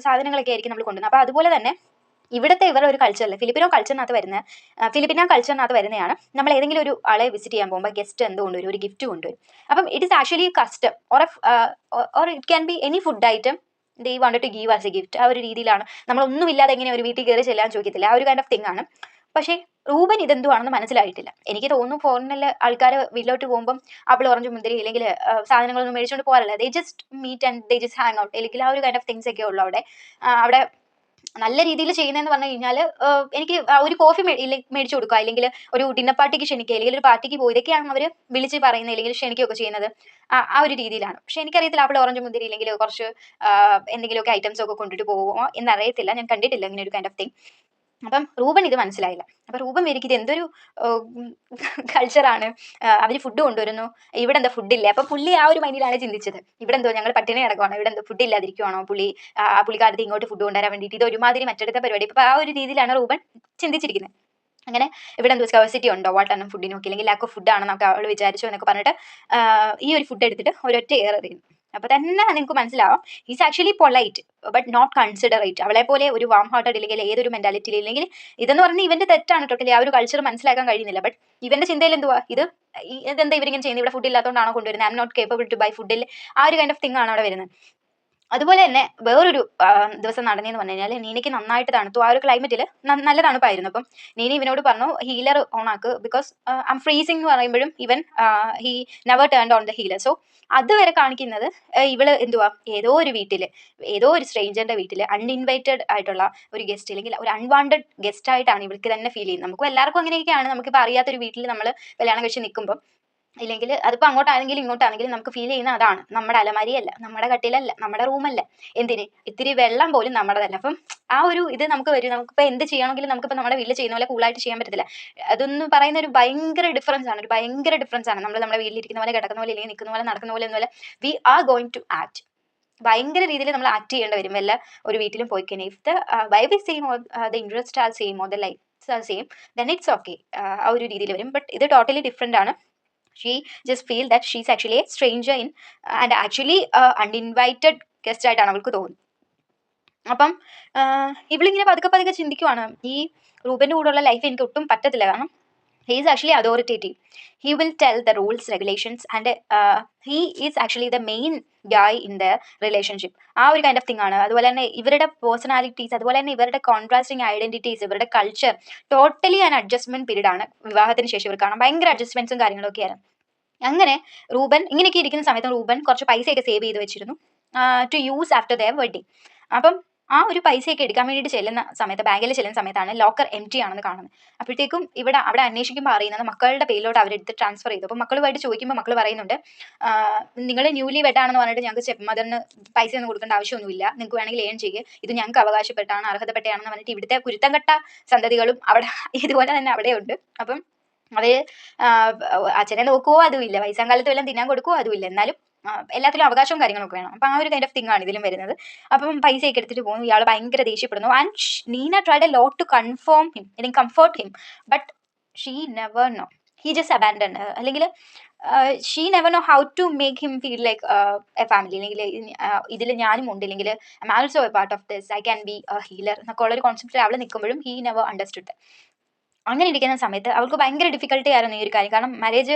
സാധനങ്ങളൊക്കെ ആയിരിക്കും നമ്മൾ കൊണ്ടുവന്നത്. അപ്പോൾ അതുപോലെ തന്നെ ഇവിടുത്തെ ഇവരുടെ ഒരു കൾച്ചറിൽ ഫിലിപ്പിനോ കൾച്ചറിനകത്ത് വരുന്നതാണ് നമ്മൾ ഏതെങ്കിലും ഒരു ആളെ വിസിറ്റ് ചെയ്യാൻ പോകുമ്പോൾ ഗസ്റ്റ് എന്ത് കൊണ്ടുവരും? ഒരു ഗിഫ്റ്റ് കൊണ്ടുവരും. അപ്പം it is actually custom or it can be any food item they wanted to give as a gift. ആ ഒരു രീതിയിലാണ്. നമ്മളൊന്നുമില്ലാതെ എങ്ങനെ ഒരു വീട്ടിൽ കയറി ചെല്ലാൻ ചോദിക്കത്തില്ല, ആ ഒരു കൈൻഡ് ഓഫ് തിങ് ആണ്. പക്ഷേ റൂബൻ ഇതെന്തുവാണെന്ന് മനസ്സിലായിട്ടില്ല. എനിക്ക് തോന്നുന്നു ഫോറിനിലെ ആൾക്കാർ വീട്ടിലോട്ട് പോകുമ്പം ആപ്പിൾ ഓറഞ്ച് മുന്തിരി അല്ലെങ്കിൽ സാധനങ്ങളൊന്നും മേടിച്ചുകൊണ്ട് പോകാറില്ല. They just meet and they just hang out, അല്ലെങ്കിൽ ആ ഒരു കൈൻഡ് ഓഫ് തിങ്സ് ഒക്കെ ഉള്ളൂ അവിടെ നല്ല രീതിയിൽ ചെയ്യുന്നതെന്ന് പറഞ്ഞു കഴിഞ്ഞാൽ എനിക്ക് ഒരു കോഫി മേടിച്ചു കൊടുക്കുക, അല്ലെങ്കിൽ ഒരു ഡിന്നർ പാർട്ടിക്ക് ക്ഷണിക്കുക, അല്ലെങ്കിൽ ഒരു പാർട്ടിക്ക് പോകുക, ഇതൊക്കെയാണ് അവർ വിളിച്ച് പറയുന്നത്, അല്ലെങ്കിൽ ക്ഷണിക്കുകയൊക്കെ ചെയ്യുന്നത് ആ ഒരു രീതിയിലാണ്. പക്ഷേ എനിക്കറിയത്തില്ല ആപ്പിൾ ഓറഞ്ച് മുന്തിരി ഇല്ലെങ്കിൽ കുറച്ച് എന്തെങ്കിലുമൊക്കെ ഐറ്റംസ് ഒക്കെ കൊണ്ടിട്ട് പോകുമോ എന്നറിയത്തില്ല. ഞാൻ കണ്ടിട്ടില്ല ഇങ്ങനെ ഒരു കൈൻഡ് ഓഫ് തിങ്. അപ്പം റൂബൻ ഇത് മനസ്സിലായില്ല. അപ്പം റൂബൻ വിചാരിക്കും ഇത് എന്തൊരു കൾച്ചറാണ്, അവർ ഫുഡ് കൊണ്ടുവരുന്നു, ഇവിടെ എന്താ ഫുഡില്ല. അപ്പം പുള്ളി ആ ഒരു മൈൻഡിലാണ് ചിന്തിച്ചത്, ഇവിടെ എന്തോ ഞങ്ങൾ പട്ടിണി കിടക്കുവാണോ, ഇവിടെ എന്തോ ഫുഡ് ഇല്ലാതിരിക്കുവാണോ, പുള്ളിക്കാരത്ത് ഇങ്ങോട്ട് ഫുഡ് കൊണ്ടുവരാൻ വേണ്ടിയിട്ട് ഇത് ഒരുമാതിരി മറ്റെടുത്ത പരിപാടി. അപ്പം ആ ഒരു രീതിയിലാണ് റൂബൻ ചിന്തിച്ചിരിക്കുന്നത്. അങ്ങനെ ഇവിടെ എന്തോ സ്കവേഴ്സിറ്റി ഉണ്ടോ വാട്ടാണ് ഫുഡിനൊക്കെ, അല്ലെങ്കിൽ ലാക്ക് ഓഫ് ഫുഡാണെന്നൊക്കെ അവൾ വിചാരിച്ചു എന്നൊക്കെ പറഞ്ഞിട്ട് ഈ ഒരു ഫുഡ് എടുത്തിട്ട് ഒരൊറ്റ എറിയുന്നു. അപ്പോൾ തന്നെ നിങ്ങൾക്ക് മനസ്സിലാവും is actually polite but not considerate. അവളെ പോലെ ഒരു വാം ഹാർട്ടഡ് ഇല്ലെങ്കിൽ ഏതൊരു മെന്റാലിറ്റിയിൽ ഇല്ലെങ്കിൽ ഇതെന്ന് പറഞ്ഞാൽ ഇവന്റെ തെറ്റാണ് ടോട്ടലി. ആ ഒരു കൾച്ചർ മനസ്സിലാക്കാൻ കഴിയുന്നില്ല. ബട്ട് ഇവന്റെ ചിന്തയിൽ എന്തുവാ ഇതെന്താ ഇവരിങ്ങനെ ചെയ്യുന്നത്, ഇവിടെ ഫുഡ് ഇല്ലാത്തതുകൊണ്ടാണോ കൊണ്ടുവരുന്നത്, I am not capable to buy ഫുഡിൽ. ആ ഒരു കൈൻഡ് ഓഫ് തിങ് ആണ് അവിടെ വരുന്നത്. അതുപോലെ തന്നെ വേറൊരു ദിവസം നടന്നതെന്ന് പറഞ്ഞു കഴിഞ്ഞാൽ നീനയ്ക്ക് നന്നായിട്ട് തണുത്തു. ആ ഒരു ക്ലൈമറ്റിൽ നല്ല തണുപ്പായിരുന്നു. അപ്പം നീന ഇവനോട് പറഞ്ഞു ഹീലർ ഓൺ ആക്ക്, ബിക്കോസ് ഐ എം ഫ്രീസിങ് എന്ന് പറയുമ്പോഴും ഇവൻ he never turned on the healer. So അതുവരെ കാണിക്കുന്നത് ഇവള് എന്തുവാ ഏതോ ഒരു സ്ട്രേഞ്ചറിന്റെ വീട്ടിൽ അൺഇൻവൈറ്റഡ് ആയിട്ടുള്ള ഒരു ഗസ്റ്റ്, അല്ലെങ്കിൽ ഒരു അൺവാണ്ടഡ് ഗസ്റ്റ് ആയിട്ടാണ് ഇവൾക്ക് തന്നെ ഫീൽ ചെയ്യുന്നത്. നമുക്കും എല്ലാവർക്കും അങ്ങനെയൊക്കെയാണ്. നമുക്കിപ്പോൾ അറിയാത്തൊരു വീട്ടിൽ നമ്മൾ കല്യാണം കഴിച്ച് നിൽക്കുമ്പോൾ, ഇല്ലെങ്കിൽ അതിപ്പോൾ അങ്ങോട്ടാണെങ്കിലും ഇങ്ങോട്ടാണെങ്കിലും നമുക്ക് ഫീൽ ചെയ്യുന്ന അതാണ്. നമ്മുടെ അലമാരിയല്ല, നമ്മുടെ കട്ടിലല്ല, നമ്മുടെ റൂമല്ല, എന്തിന് ഇത്തിരി വെള്ളം പോലും നമ്മുടെതല്ല. അപ്പം ആ ഒരു ഇത് നമുക്ക് വരും. നമുക്കിപ്പോൾ എന്ത് ചെയ്യണമെങ്കിലും നമുക്കിപ്പോൾ നമ്മുടെ വീട്ടിൽ ചെയ്യുന്ന പോലെ കൂളായിട്ട് ചെയ്യാൻ പറ്റത്തില്ല. അതൊന്ന് പറയുന്ന ഒരു ഭയങ്കര ഡിഫറൻസ് ആണ്. നമ്മൾ നമ്മുടെ വീട്ടിലിരിക്കുന്ന പോലെ, കിടക്കുന്ന പോലെ, അല്ലെങ്കിൽ നിൽക്കുന്ന പോലെ, നടക്കുന്ന പോലെ ഒന്നുമല്ല. We are going to act. ഭയങ്കര രീതിയിൽ നമ്മൾ ആക്ട് ചെയ്യേണ്ടി വരും വല്ല ഒരു വീട്ടിലും പോയി കഴിഞ്ഞാൽ. If the vibe is same or the interest are same or the lifes are same, then it's okay. ആ ഒരു രീതിയിൽ വരും. ബട്ട് ഇത് ടോട്ടലി ഡിഫറെൻ്റ് ആണ്. She just feel that she's actually a stranger in and actually uninvited guest ആയിട്ടാണ് അവൾക്ക് തോന്നുന്നത്. അപ്പം ഇവളിങ്ങനെ പതുക്കെ ചിന്തിക്കുവാണ്, ഈ റൂബൻ്റെ കൂടെയുള്ള ലൈഫ് എനിക്ക് ഒട്ടും പറ്റത്തില്ല. കാരണം he is actually authoritative. He will tell the rules, regulations, and he is actually the main guy in the relationship. ആ ഒരു കൈൻഡ് ഓഫ് തിങ് ആണ്. അതുപോലെ തന്നെ ഇവരുടെ പേഴ്സണാലിറ്റീസ്, അതുപോലെ തന്നെ ഇവരുടെ കോൺട്രാസ്റ്റിംഗ് ഐഡന്റിറ്റീസ്, ഇവരുടെ culture totally an adjustment period ആണ്. വിവാഹത്തിന് ശേഷം ഇവർ കാണാം ഭയങ്കര അഡ്ജസ്റ്റ്മെന്റ്സും കാര്യങ്ങളൊക്കെയാണ്. അങ്ങനെ റൂബൻ ഇങ്ങനെയൊക്കെ ഇരിക്കുന്ന സമയത്ത് റൂബൻ കുറച്ച് പൈസയൊക്കെ സേവ് ചെയ്ത് വെച്ചിരുന്നു to use after their wedding. അപ്പം ആ ഒരു പൈസയൊക്കെ എടുക്കാൻ വേണ്ടിയിട്ട് ചെല്ലുന്ന സമയത്ത്, ബാങ്കിൽ ചെല്ലുന്ന സമയത്താണ് ലോക്കർ എംപ്റ്റി ആണെന്ന് കാണുന്നത്. അപ്പോഴത്തേക്കും അവിടെ അന്വേഷിക്കുമ്പോൾ അറിയുന്നത് മക്കളുടെ പേരിലോട്ട് അവരെടുത്ത് ട്രാൻസ്ഫർ ചെയ്തു. അപ്പോൾ മക്കളുമായിട്ട് ചോദിക്കുമ്പോൾ മക്കൾ പറയുന്നുണ്ട്, നിങ്ങൾ ന്യൂലി വെഡാണെന്ന് പറഞ്ഞിട്ട് ഞങ്ങൾക്ക് സ്റ്റെപ്പ് മദറിന് പൈസ ഒന്നും കൊടുക്കേണ്ട ആവശ്യമൊന്നുമില്ല, നിങ്ങൾക്ക് വേണമെങ്കിൽ ഏൺ ചെയ്യുക, ഇത് ഞങ്ങൾക്ക് അവകാശപ്പെട്ടാണ്, അർഹതപ്പെട്ടാണെന്ന് പറഞ്ഞിട്ട് ഇവിടുത്തെ കുരുത്തം കെട്ട സന്തതികളും അവിടെ ഇതുപോലെ തന്നെ അവിടെയുണ്ട്. അപ്പം അവർ അച്ഛനെ നോക്കുവോ അതുമില്ല, വയസ്സാം കാലത്ത് വല്ലതും തിന്നാൻ കൊടുക്കുവോ അതുമില്ല, എന്നാലും എല്ലാത്തിലും അവകാശവും കാര്യങ്ങളൊക്കെ വേണം. അപ്പം ആ ഒരു കൈൻഡ് ഓഫ് തിങ് ആണ് ഇതിലും വരുന്നത്. അപ്പം പൈസയൊക്കെ എടുത്തിട്ട് പോകുന്നു. ഇയാൾ ഭയങ്കര ദേഷ്യപ്പെടുന്നു. And Nina tried a lot to comfort him, but she never know, he just abandon. അല്ലെങ്കിൽ she never know how to make him feel like a family, അല്ലെങ്കിൽ ഇതിൽ ഞാനും ഉണ്ട്, അല്ലെങ്കിൽ I am also a part of this, I can be a healer എന്നൊക്കെ ഉള്ളൊരു കോൺസെപ്റ്റിൽ അവൾ നിൽക്കുമ്പോഴും ഹീ നെവർ അണ്ടർസ്റ്റുഡ്. അങ്ങനെ ഇരിക്കുന്ന സമയത്ത് അവൾക്ക് ഭയങ്കര ഡിഫിക്കൽട്ടി ആയിരുന്നു ഈ ഒരു കാര്യം. കാരണം marriage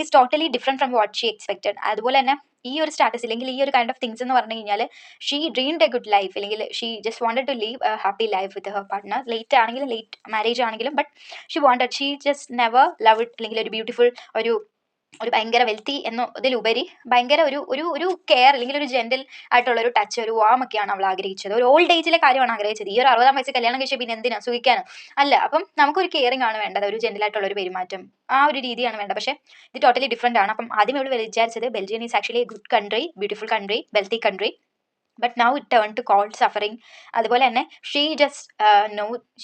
is totally different from what she expected. അതുപോലെ തന്നെ ഈ ഒരു സ്റ്റാറ്റസ് അല്ലെങ്കിൽ ഈ ഒരു കൈൻഡ് ഓഫ് തിങ്സ് എന്ന് പറഞ്ഞു കഴിഞ്ഞാൽ she dreamed a good life, അല്ലെങ്കിൽ she just wanted to leave a happy life with her partner. Late ആണെങ്കിലും ലേറ്റ് മാരേജ് ആണെങ്കിലും but she just never love it, അല്ലെങ്കിൽ ഒരു ബ്യൂട്ടിഫുൾ ഒരു ഭയങ്കര വെൽത്തി എന്നതിലുപരി ഭയങ്കര ഒരു കെയർ, അല്ലെങ്കിൽ ഒരു ജെന്റിൽ ആയിട്ടുള്ള ഒരു ടച്ച്, ഒരു വാമൊക്കെയാണ് അവൾ ആഗ്രഹിച്ചത്. ഒരു ഓൾഡ് ഏജിലെ കാര്യമാണ് ആഗ്രഹിച്ചത്. ഈ ഒരു 60-ആം വയസ്സ് കല്യാണം കഴിച്ചാൽ പിന്നെ എന്തിനാ, സുഖിക്കാനോ അല്ല. അപ്പം നമുക്കൊരു കെയറിംഗ് ആണ് വേണ്ടത്, ഒരു ജെന്റിൽ ആയിട്ടുള്ള ഒരു പെരുമാറ്റം, ആ ഒരു രീതിയാണ് വേണ്ടത്. പക്ഷേ ഇത് ടോട്ടലി ഡിഫറെൻ്റ് ആണ്. അപ്പം ആദ്യം ഇവൾ വിചാരിച്ചത് Belgium is actually a good country, beautiful country, wealthy country, but now it turn to cold suffering. അതുപോലെ തന്നെ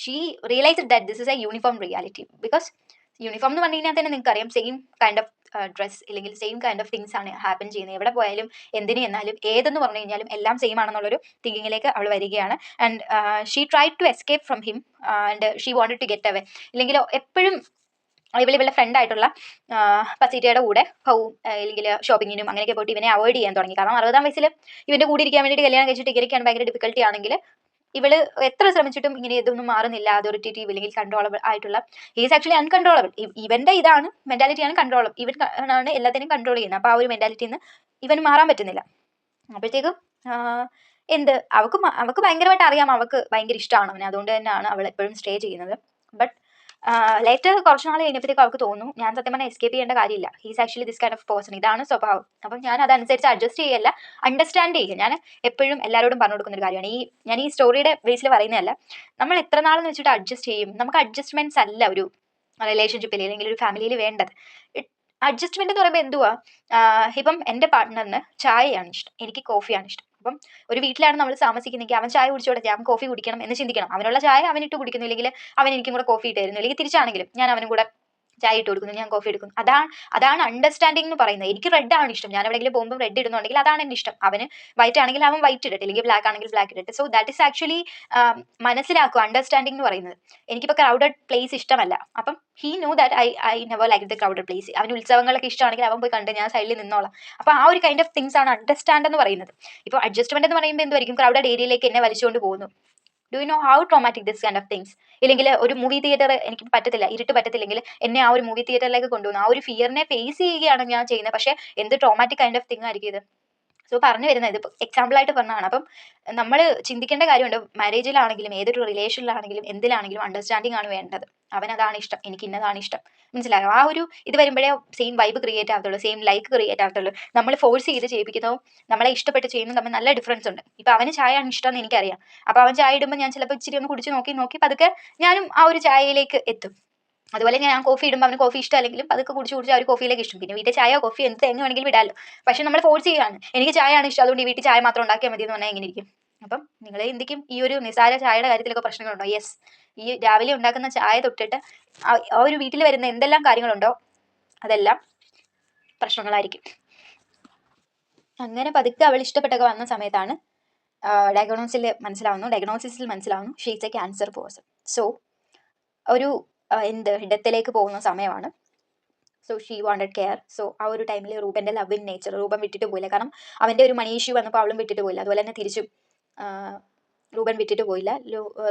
she realised that this is a uniform reality. Because uniform എന്ന് പറഞ്ഞു കഴിഞ്ഞാൽ തന്നെ നിങ്ങൾക്ക് അറിയാം, സെയിം കൈൻഡ് ഓഫ് ഡ്രസ് അല്ലെങ്കിൽ same kind of things ആണ് ഹാപ്പൻ ചെയ്യുന്നത്. എവിടെ പോയാലും എന്തിനു എന്നാലും ഏതെന്ന് പറഞ്ഞു കഴിഞ്ഞാലും എല്ലാം സെയിം ആണെന്നുള്ളൊരു തിങ്കിങ്ങിലേക്ക് അവൾ വരികയാണ്. And she try to escape from him and she wanted to get away. ഇല്ലെങ്കിൽ എപ്പോഴും ഇവളുടെ ഫ്രണ്ട് ആയിട്ടുള്ള പസീറ്റയുടെ കൂടെ പോവും, അല്ലെങ്കിൽ ഷോപ്പിങ്ങിനും അങ്ങനെയൊക്കെ പോയിട്ട് ഇവനെ അവോയ്ഡ് ചെയ്യാൻ തുടങ്ങി. കാരണം 60-ആം വയസ്സിൽ ഇവൻ്റെ കൂടെ ഇരിക്കാൻ വേണ്ടിയിട്ട് കല്യാണം കഴിച്ചിട്ട് ഇരിക്കാൻ ഭയങ്കര ഡിഫിക്കൽട്ടി ആണെങ്കിൽ ഇവള് എത്ര ശ്രമിച്ചിട്ടും ഇങ്ങനെ ഇതൊന്നും മാറുന്നില്ല. അതോറിറ്റേറ്റീവ് അല്ലെങ്കിൽ കൺട്രോളബിൾ ആയിട്ടുള്ള, ഹീസ് ആക്ച്വലി അൺകൺട്രോളബിൾ. ഇവന്റെ ഇതാണ് മെന്റാലിറ്റിയാണ് കൺട്രോളബിൾ, ഇവൻ ആണ് എല്ലാത്തിനും കൺട്രോൾ ചെയ്യുന്നത്. അപ്പോൾ ആ ഒരു മെന്റാലിറ്റിയിൽ നിന്ന് ഇവന് മാറാൻ പറ്റുന്നില്ല. അപ്പോഴത്തേക്കും അവൾക്ക് ഭയങ്കരമായിട്ട് അറിയാം, അവൾക്ക് ഭയങ്കര ഇഷ്ടമാണ് അവനെ, അതുകൊണ്ട് തന്നെയാണ് അവൾ എപ്പോഴും സ്റ്റേ ചെയ്യുന്നത്. ബട്ട് ലേറ്റർ കുറച്ച് നാൾ കഴിഞ്ഞപ്പോഴത്തേക്ക് അവൾക്ക് തോന്നുന്നു, ഞാൻ സത്യം പറഞ്ഞാൽ എസ്കേപ്പ് ചെയ്യേണ്ട കാര്യമില്ല, he's actually this kind of person, ഇതാണ് സ്വഭാവം. അപ്പം ഞാൻ അതനുസരിച്ച് അഡ്ജസ്റ്റ് ചെയ്യല്ല, അണ്ടർസ്റ്റാൻഡ് ചെയ്യുക. ഞാൻ എപ്പോഴും എല്ലാവരോടും പറഞ്ഞു കൊടുക്കുന്ന ഒരു കാര്യമാണ്, ഞാൻ ഈ സ്റ്റോറിയുടെ ബേസിൽ പറയുന്നതല്ല, നമ്മൾ എത്ര നാളെന്ന് വെച്ചിട്ട് അഡ്ജസ്റ്റ് ചെയ്യും. നമുക്ക് അഡ്ജസ്റ്റ്മെന്റ്സ് അല്ല ഒരു റിലേഷൻഷിപ്പിൽ അല്ലെങ്കിൽ ഒരു ഫാമിലിയിൽ വേണ്ടത്. അഡ്ജസ്റ്റ്മെന്റ് എന്ന് പറയുമ്പോൾ എന്തുവാ, ഇപ്പം എൻ്റെ പാർട്ട്ണറിന് ചായയാണ് ഇഷ്ടം, എനിക്ക് കോഫിയാണ് ഇഷ്ടം. അപ്പം ഒരു വീട്ടിലാണ് നമ്മൾ താമസിക്കുന്നെങ്കിൽ അവൻ ചായ കുടിച്ചോടെ, ഞാൻ കോഫി കുടിക്കണം എന്ന് ചിന്തിക്കണം. അവനുള്ള ചായ അവനിട്ട് കുടിക്കുന്നു, ഇല്ലെങ്കിൽ അവൻ എനിക്കും കൂടെ കോഫി ഇട്ട് തരുന്നു, അല്ലെങ്കിൽ തിരിച്ചാണെങ്കിലും ഞാൻ അവനും കൂടെ ചായ ഇട്ട് കൊടുക്കുന്നു, ഞാൻ കോഫി എടുക്കുന്നു. അതാണ് അണ്ടർസ്റ്റാൻഡിംഗ് എന്ന് പറയുന്നത്. എനിക്ക് റെഡ് ആണ് ഇഷ്ടം, ഞാൻ എവിടെയെങ്കിലും പോകുമ്പോൾ റെഡ് ഇടുന്നുണ്ടെങ്കിൽ അതാണ് എൻ്റെ ഇഷ്ടം. അവന് വൈറ്റ് ആണെങ്കിൽ അവൻ വൈറ്റ് ഇടട്ടെ, അല്ലെങ്കിൽ ബ്ലാക്ക് ആണെങ്കിൽ ബ്ലാക്ക് ഇടട്ടെ. സോ ദാറ്റ് ഇസ് ആക്ച്വലി മനസ്സിലാക്കുക അണ്ടർസ്റ്റാൻഡിംഗ് എന്ന് പറയുന്നത്. എനിക്കിപ്പോൾ ക്രൗഡഡ് പ്ലേസ് ഇഷ്ടമല്ല, അപ്പം he know that I never like the crowded place. അവന് ഉത്സവങ്ങളൊക്കെ ഇഷ്ടമാണെങ്കിൽ അവൻ പോയി കണ്ട് ഞാൻ സൈഡിൽ നിന്നോളാം. അപ്പോൾ ആ ഒരു കൈൻഡ് ഓഫ് തിങ്സ് ആണ് അണ്ടർസ്റ്റാൻഡ് എന്ന് പറയുന്നത്. ഇപ്പോൾ അഡ്ജസ്റ്റ്മെന്റ് എന്ന് പറയുമ്പോൾ എന്തുമായിരിക്കും, ക്രൗഡഡ് ഏരിയയിലേക്ക് എന്നെ വലിച്ചുകൊണ്ട് പോകുന്നു. Do you know how traumatic this kind of things. ഇല്ലെങ്കിൽ ഒരു മൂവി തിയേറ്റർ എനിക്ക് പറ്റത്തില്ല, ഇരുട്ട് പറ്റത്തില്ലെങ്കിൽ എന്നെ ആ ഒരു മൂവി തിയേറ്ററിലേക്ക് കൊണ്ടുപോകുന്നു. ആ ഒരു ഫിയറിനെ ഫേസ് ചെയ്യുകയാണ് ഞാൻ ചെയ്യുന്നത്. പക്ഷേ എന്ത് ട്രോമാറ്റിക് കൈൻഡ് ഓഫ് തിങ് ആയിരിക്കും ഇത്. സോ പറഞ്ഞു വരുന്നത്, ഇത് എക്സാമ്പിളായിട്ട് പറഞ്ഞതാണ്. അപ്പം നമ്മൾ ചിന്തിക്കേണ്ട കാര്യമുണ്ട്, മാരേജിലാണെങ്കിലും ഏതൊരു റിലേഷനിലാണെങ്കിലും എന്തിലാണെങ്കിലും അണ്ടർസ്റ്റാൻഡിങ് ആണ് വേണ്ടത്. അവനതാണ് ഇഷ്ടം, എനിക്ക് ഇന്നതാണ് ഇഷ്ടം, മനസ്സിലായോ? ആ ഒരു ഇത് വരുമ്പോഴേ സെയിം വൈബ് ക്രിയേറ്റ് ആകത്തുള്ളൂ, സെയിം ലൈക്ക് ക്രിയേറ്റ് ആകത്തുള്ളൂ. നമ്മൾ ഫോഴ്സ് ചെയ്ത് ചെയ്യിപ്പിക്കുന്നതും നമ്മളെ ഇഷ്ടപ്പെട്ട് ചെയ്യുന്നതും തമ്മിൽ നല്ല ഡിഫറൻസ് ഉണ്ട്. ഇപ്പം അവന് ചായയാണ് ഇഷ്ടം എന്ന് എനിക്കറിയാം. അപ്പോൾ അവൻ ചായ ഇടുമ്പോൾ ഞാൻ ചിലപ്പോൾ ഇച്ചിരി ഒന്ന് കുടിച്ച് നോക്കി പതുക്കെ ഞാനും ആ ഒരു ചായയിലേക്ക് എത്തും. അതുപോലെ ഞാൻ കോഫി ഇടുമ്പോൾ അവന് കോഫി ഇഷ്ടമല്ലെങ്കിലും അതൊക്കെ കുടിച്ച് ആ ഒരു കോഫിയിലേക്ക് ഇഷ്ടം. പിന്നെ വീട്ടിൽ ചായ കോഫി എന്ത് തേങ്ങ വേണമെങ്കിലും വിടാമല്ലോ. പക്ഷേ നമ്മൾ ഫോഴ്സ് ചെയ്യുകയാണ്, എനിക്ക് ചായയാണ് ഇഷ്ടം, അതുകൊണ്ട് ഈ വീട്ടിൽ ചായ മാത്രം ഉണ്ടാക്കിയാൽ മതി എന്ന് പറഞ്ഞാൽ എങ്ങനെ ഇരിക്കും? അപ്പം നിങ്ങൾ എന്തിക്കും ഈ ഒരു നിസാര ചായയുടെ കാര്യത്തിലൊക്കെ പ്രശ്നങ്ങളുണ്ടോ? യെസ്, ഈ രാവിലെ ഉണ്ടാക്കുന്ന ചായ തൊട്ടിട്ട് ആ ഒരു വീട്ടിൽ വരുന്ന എന്തെല്ലാം കാര്യങ്ങളുണ്ടോ അതെല്ലാം പ്രശ്നങ്ങളായിരിക്കും. അങ്ങനെ പതുക്കെ അവൾ ഇഷ്ടപ്പെട്ടൊക്കെ വന്ന സമയത്താണ് ഡയഗ്നോസിസിൽ മനസ്സിലാവുന്നു she is A cancer person. So ഒരു ഡെത്തിലേക്ക് പോകുന്ന സമയമാണ്. So she wanted care. So ആ ഒരു ടൈമിൽ റൂബൻ്റെ ലവ് ഇൻ നേച്ചർ, റൂബൻ വിട്ടിട്ട് പോയില്ല. കാരണം അവൻ്റെ ഒരു മണി ഇഷ്യൂ വന്നപ്പോൾ അവളും വിട്ടിട്ട് പോയില്ല. അതുപോലെ തന്നെ തിരിച്ചും റൂബൻ വിട്ടിട്ട് പോയില്ല.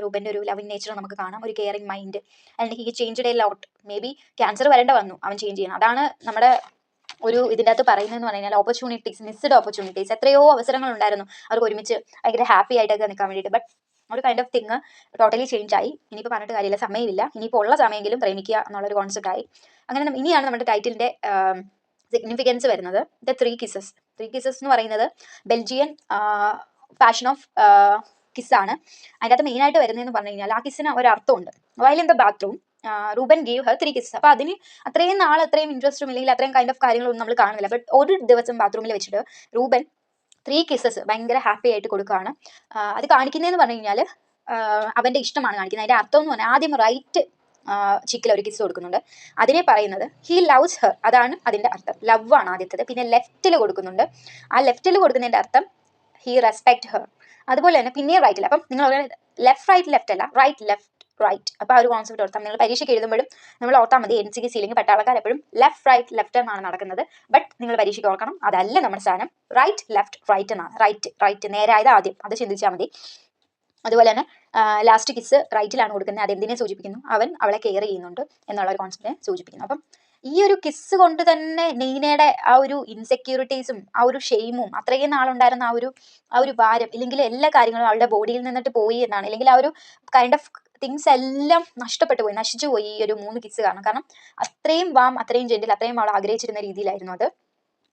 റൂബൻ്റെ ഒരു ലവ് ഇൻ നേച്ചർ നമുക്ക് കാണാം, ഒരു caring mind. And he changed a lot. May be cancer വരേണ്ട വന്നു അവൻ ചേഞ്ച് ചെയ്യണം. അതാണ് നമ്മുടെ ഒരു ഇതിൻ്റെ അകത്ത് പറയുന്നതെന്ന് പറഞ്ഞു കഴിഞ്ഞാൽ ഓപ്പർച്യൂണിറ്റീസ്, മിസ്ഡ് ഓപ്പർച്യൂണിറ്റീസ്. എത്രയോ അവസരങ്ങൾ ഉണ്ടായിരുന്നു അവർക്ക് ഒരുമിച്ച് ഭയങ്കര ഹാപ്പി ആയിട്ടൊക്കെ നിൽക്കാൻ വേണ്ടിയിട്ട്. ബട്ട് ഒരു kind of thing totally change ആയി. ഇനിയിപ്പോൾ പറഞ്ഞിട്ട് കാര്യമില്ല, സമയമില്ല, ഇനിയിപ്പോൾ ഉള്ള സമയമെങ്കിലും പ്രേമിക്കുക എന്നുള്ളൊരു കോൺസെപ്റ്റ് ആയി. അങ്ങനെ ഇനിയാണ് നമ്മുടെ ടൈറ്റിലിൻ്റെ സിഗ്നിഫിക്കൻസ് വരുന്നത്. The 3 kisses. 3 kisses എന്ന് പറയുന്നത് ബെൽജിയൻ പാഷൻ ഓഫ് കിസ്സാണ്. അതിൻ്റെ അകത്ത് മെയിനായിട്ട് വരുന്നതെന്ന് പറഞ്ഞു കഴിഞ്ഞാൽ ആ കിസ്സിന് ഒരു അർത്ഥമുണ്ട്. While in the bathroom Reuben give Har 3 kisses. അപ്പോൾ അതിന് അത്രയും നാൾ അത്രയും ഇൻട്രസ്റ്റും ഇല്ലെങ്കിൽ അത്രയും കൈൻഡ് ഓഫ് കാര്യങ്ങളൊന്നും നമ്മൾ കാണുന്നില്ല. ബട്ട് ഒരു ദിവസം ബാത്റൂമിൽ വെച്ചിട്ട് റൂബൻ 3 kisses ഭയങ്കര ഹാപ്പി ആയിട്ട് കൊടുക്കുകയാണ്. അത് കാണിക്കുന്നതെന്ന് പറഞ്ഞു കഴിഞ്ഞാൽ അവൻ്റെ ഇഷ്ടമാണ് കാണിക്കുന്നത്. അതിൻ്റെ അർത്ഥം എന്ന് പറഞ്ഞാൽ ആദ്യം റൈറ്റ് ചിക്കിൽ ഒരു കിസ് കൊടുക്കുന്നുണ്ട്. അതിനെ പറയുന്നത് ഹീ ലവ്സ് ഹെർ, അതാണ് അതിൻ്റെ അർത്ഥം. ലവ് ആണ് ആദ്യത്തേത്. പിന്നെ ലെഫ്റ്റിൽ കൊടുക്കുന്നുണ്ട്. ആ ലെഫ്റ്റിൽ കൊടുക്കുന്നതിൻ്റെ അർത്ഥം ഹീ റെസ്പെക്ട് ഹെർ. അതുപോലെ തന്നെ പിന്നെ റൈറ്റിൽ. അപ്പം നിങ്ങൾ ലെഫ്റ്റ് റൈറ്റ് ലെഫ്റ്റ് അല്ല, റൈറ്റ് ലെഫ്റ്റ് റൈറ്റ്. അപ്പോൾ ആ ഒരു കോൺസെപ്റ്റ് ഓർത്താം. നിങ്ങൾ പരീക്ഷയ്ക്ക് എഴുതുമ്പോഴും നമ്മൾ ഓർത്താൽ മതി, NCC അല്ലെങ്കിൽ പട്ടാളക്കാർ എപ്പോഴും ലെഫ്റ്റ് റൈറ്റ് ലെഫ്റ്റ് എന്നാണ് നടക്കുന്നത്. ബട്ട് നിങ്ങൾ പരീക്ഷയ്ക്ക് ഓർക്കണം, അതല്ല നമ്മുടെ സ്ഥാനം. റൈറ്റ് ലെഫ്റ്റ് റൈറ്റ് എന്നാണ്. റൈറ്റ് നേരായത് ആദ്യം, അത് ചിന്തിച്ചാൽ മതി. അതുപോലെ തന്നെ ലാസ്റ്റ് കിസ് റൈറ്റിലാണ് കൊടുക്കുന്നത്. അതെന്തിനെ സൂചിപ്പിക്കുന്നു? അവൻ അവളെ കെയർ ചെയ്യുന്നുണ്ട് എന്നുള്ള ഒരു കോൺസെപ്റ്റിനെ സൂചിപ്പിക്കുന്നു. അപ്പം ഈ ഒരു കിസ് കൊണ്ട് തന്നെ നീനയുടെ ആ ഒരു ഇൻസെക്യൂരിറ്റീസും ആ ഒരു ഷെയിമും അത്രയും നാളുണ്ടായിരുന്ന ആ ഒരു ഭാരം, ഇല്ലെങ്കിൽ എല്ലാ കാര്യങ്ങളും അവളുടെ ബോഡിയിൽ നിന്നിട്ട് പോയി എന്നാണ്, അല്ലെങ്കിൽ ആ ഒരു കൈൻഡ് ഓഫ് തിങ്സ് എല്ലാം നഷ്ടപ്പെട്ടു പോയി, നശിച്ചു പോയി ഈ ഒരു 3 കിസ് കാരണം അത്രയും വാം, അത്രയും ജെന്റിൽ, അത്രയും അവൾ ആഗ്രഹിച്ചിരുന്ന രീതിയിലായിരുന്നു അത്.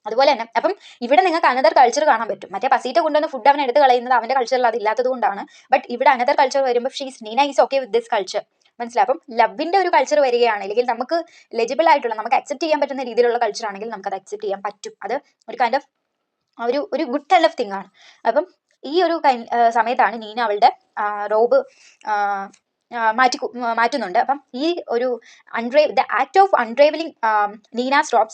അതുപോലെ തന്നെ അപ്പം ഇവിടെ നിങ്ങൾക്ക് അനദർ കൾച്ചർ കാണാൻ പറ്റും. മറ്റേ പസീറ്റ കൊണ്ടുവന്ന ഫുഡ് അവൻ എടുത്ത് കളയുന്നത് അവന്റെ കൾച്ചറിൽ അത് ഇല്ലാത്തത് കൊണ്ടാണ്. ബട്ട് ഇവിടെ അനദർ കൾച്ചർ വരുമ്പോൾ Neena is okay with this culture. മനസ്സിലാവും. അപ്പം ലവിന്റെ ഒരു കൾച്ചർ വരികയാണ്, അല്ലെങ്കിൽ നമുക്ക് ലെജിബിൾ ആയിട്ടുള്ള, നമുക്ക് അക്സെപ്റ്റ് ചെയ്യാൻ പറ്റുന്ന രീതിയിലുള്ള കൾച്ചർ ആണെങ്കിൽ നമുക്ക് അത് അക്സെപ്റ്റ് ചെയ്യാൻ പറ്റും. അത് ഒരു കൈൻഡ് ഓഫ് ഒരു ഗുഡ് കൈൻഡ് ഓഫ് തിങ് ആണ്. അപ്പം ഈ ഒരു സമയത്താണ് നീന അവളുടെ റോബ് മാറ്റുന്നുണ്ട്. അപ്പം ഈ ഒരു the act of unraveling Nina's robe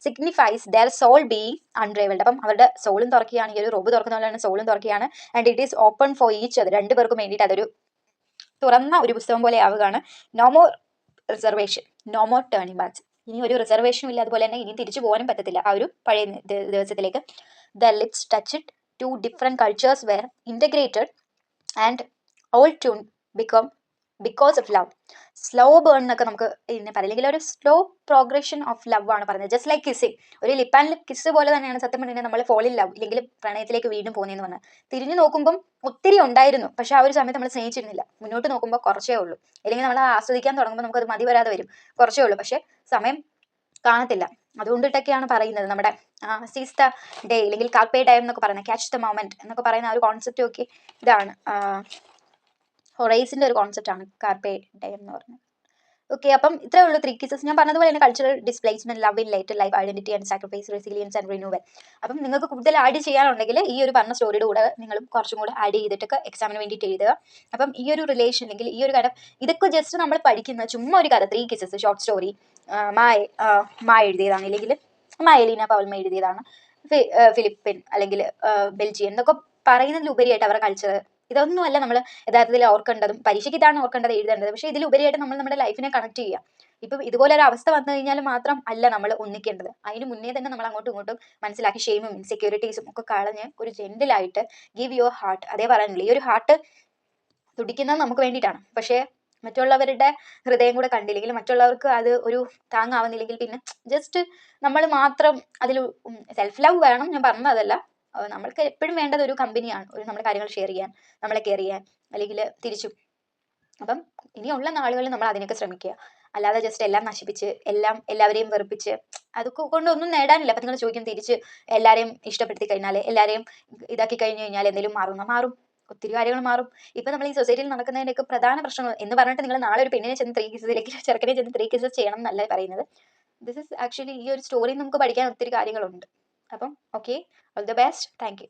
signifies their soul being unraveled. അപ്പം അവരുടെ സോളും തുറക്കുകയാണ്, ഈ ഒരു റോബ് തുറക്കുന്ന പോലെയാണ് സോളും തുറക്കുകയാണ്. And it is open for each അത്, രണ്ടുപേർക്കും വേണ്ടിയിട്ട് അതൊരു തുറന്ന ഒരു പുസ്തകം പോലെ ആവുകയാണ്. No more reservation, no more turning backs. ഇനി ഒരു റിസർവേഷനും ഇല്ല, അതുപോലെ തന്നെ ഇനി തിരിച്ചു പോകാനും പറ്റത്തില്ല ആ ഒരു പഴയ ദിവസത്തിലേക്ക്. The lips touched, 2 different cultures were integrated and all tune because of love. Slow burn എന്നൊക്കെ നമുക്ക് ഇതിനെ പറയാം, അല്ലെങ്കിൽ ഒരു സ്ലോ പ്രോഗ്രഷൻ ഓഫ് ലവ് ആണ് പറയുന്നത്. ജസ്റ്റ് ലൈക്ക് കിസ്സിങ്, ഒരു ലിപ്പ് ആൻഡ് ലിപ്പ് കിസ് പോലെ തന്നെയാണ് സത്യം പറഞ്ഞാൽ നമ്മൾ ഫോൾ ഇൻ ലവ്, ഇല്ലെങ്കിൽ പ്രണയത്തിലേക്ക് വീണ്ടും പോകുന്നതെന്ന് പറഞ്ഞാൽ. തിരിഞ്ഞു നോക്കുമ്പം ഒത്തിരി ഉണ്ടായിരുന്നു, പക്ഷെ ആ ഒരു സമയത്ത് നമ്മൾ സ്നേഹിച്ചിരുന്നില്ല. മുന്നോട്ട് നോക്കുമ്പോൾ കുറച്ചേ ഉള്ളൂ, അല്ലെങ്കിൽ നമ്മൾ ആസ്വദിക്കാൻ തുടങ്ങുമ്പോൾ നമുക്കത് മതി വരാതെ വരും, കുറച്ചേ ഉള്ളൂ, പക്ഷെ സമയം കാണത്തില്ല. അതുകൊണ്ടിട്ടൊക്കെയാണ് പറയുന്നത് നമ്മുടെ സീസ് ദ ഡേ, അല്ലെങ്കിൽ കാർപ്പേ ടൈം എന്നൊക്കെ പറയുന്നത്, ക്യാച്ച് ദ മൊമെന്റ് എന്നൊക്കെ പറയുന്ന ആ ഒരു കോൺസെപ്റ്റ് ഒക്കെ ഇതാണ് ഹൊറൈസിന്റെ ഒരു കോൺസെപ്റ്റ് ആണ് കാർപ്പേ ടൈം എന്ന് പറയുന്നത്. ഓക്കെ, അപ്പം ഇത്രേ ഉള്ളൂ 3 kisses. ഞാൻ പറഞ്ഞതുപോലെ തന്നെ cultural displacement, love in later life, identity and sacrifice, resilience and renewal. അപ്പം നിങ്ങൾക്ക് കൂടുതൽ ആഡ് ചെയ്യാനുണ്ടെങ്കിൽ ഈ ഒരു പറഞ്ഞ സ്റ്റോറിയുടെ കൂടെ നിങ്ങളും കുറച്ചും കൂടെ ആഡ് ചെയ്തിട്ടൊക്കെ എക്സാമിന് വേണ്ടിയിട്ട് എഴുതുക. അപ്പം ഈ ഒരു റിലേഷൻ, അല്ലെങ്കിൽ ഈ ഒരു കാര്യം, ഇതൊക്കെ ജസ്റ്റ് നമ്മൾ പഠിക്കുന്ന ചുമ്മാ ഒരു കഥ, 3 kisses ഷോർട്ട് സ്റ്റോറി മായ എഴുതിയതാണ്, അല്ലെങ്കിൽ എലീന പൗൽമ എഴുതിയതാണ്, ഫിലിപ്പിൻ അല്ലെങ്കിൽ ബെൽജിയൻ എന്നൊക്കെ പറയുന്നതിലുപരിയായിട്ട് അവരുടെ കൾച്ചർ, ഇതൊന്നുമല്ല നമ്മൾ യഥാർത്ഥത്തിൽ ഓർക്കേണ്ടതും. പരീക്ഷയ്ക്ക് ഇതാണ് ഓർക്കേണ്ടത്, എഴുതേണ്ടത്. പക്ഷേ ഇതിലുപരിയായിട്ട് നമ്മൾ നമ്മുടെ ലൈഫിനെ കണക്ട് ചെയ്യുക. ഇപ്പം ഇതുപോലെ ഒരു അവസ്ഥ വന്നു കഴിഞ്ഞാൽ മാത്രം അല്ല നമ്മൾ ഒന്നിക്കേണ്ടത്, അതിന് മുന്നേ തന്നെ നമ്മൾ അങ്ങോട്ടും ഇങ്ങോട്ടും മനസ്സിലാക്കി ഷെയിമും ഇൻസെക്യൂരിറ്റീസും ഒക്കെ കളഞ്ഞ് ഒരു ജെന്റിലായിട്ട് ഗിവ് യുവർ ഹാർട്ട്. അതേ പറയാനുള്ളൂ, ഈ ഒരു ഹാർട്ട് തുടിക്കുന്നത് നമുക്ക് വേണ്ടിയിട്ടാണ്. പക്ഷേ മറ്റുള്ളവരുടെ ഹൃദയം കൂടെ കണ്ടില്ലെങ്കിൽ, മറ്റുള്ളവർക്ക് അത് ഒരു താങ്ങാവുന്നില്ലെങ്കിൽ, പിന്നെ ജസ്റ്റ് നമ്മൾ മാത്രം അതിൽ സെൽഫ് ലവ് വേണം, ഞാൻ പറഞ്ഞതല്ല. നമ്മൾക്ക് എപ്പോഴും വേണ്ടത് ഒരു കമ്പനിയാണ്, ഒരു നമ്മുടെ കാര്യങ്ങൾ ഷെയർ ചെയ്യാൻ, നമ്മളെ കെയർ ചെയ്യാൻ, അല്ലെങ്കിൽ തിരിച്ചും. അപ്പം ഇനിയുള്ള നാളുകളിൽ നമ്മൾ അതിനൊക്കെ ശ്രമിക്കുക, അല്ലാതെ ജസ്റ്റ് എല്ലാം നശിപ്പിച്ച് എല്ലാവരെയും വെറുപ്പിച്ച് അതൊക്കെ കൊണ്ടൊന്നും നേടാനില്ല. അപ്പം നിങ്ങൾ ചോദിക്കും, തിരിച്ച് എല്ലാവരെയും ഇഷ്ടപ്പെടുത്തി കഴിഞ്ഞാൽ, എല്ലാവരെയും ഇതാക്കി കഴിഞ്ഞ് കഴിഞ്ഞാൽ എന്തെങ്കിലും മാറും. ഒത്തിരി കാര്യങ്ങൾ മാറും. ഇപ്പം നമ്മൾ ഈ സൊസൈറ്റിയിൽ നടക്കുന്നതിൻ്റെയൊക്കെ പ്രധാന പ്രശ്നങ്ങൾ എന്ന് പറഞ്ഞിട്ട് നിങ്ങൾ നാളെ ഒരു പെണ്ണിനെ ചെന്ന് 3 kisses, അല്ലെങ്കിൽ ചെറുക്കനെ ചെന്ന് 3 kisses ചെയ്യണം എന്നല്ല പറയുന്നത്. ദിസ് ഇസ് ആക്ച്വലി ഈ ഒരു സ്റ്റോറിയിൽ നമുക്ക് പഠിക്കാൻ ഒത്തിരി കാര്യങ്ങളുണ്ട്. അപ്പം okay, all the best, thank you.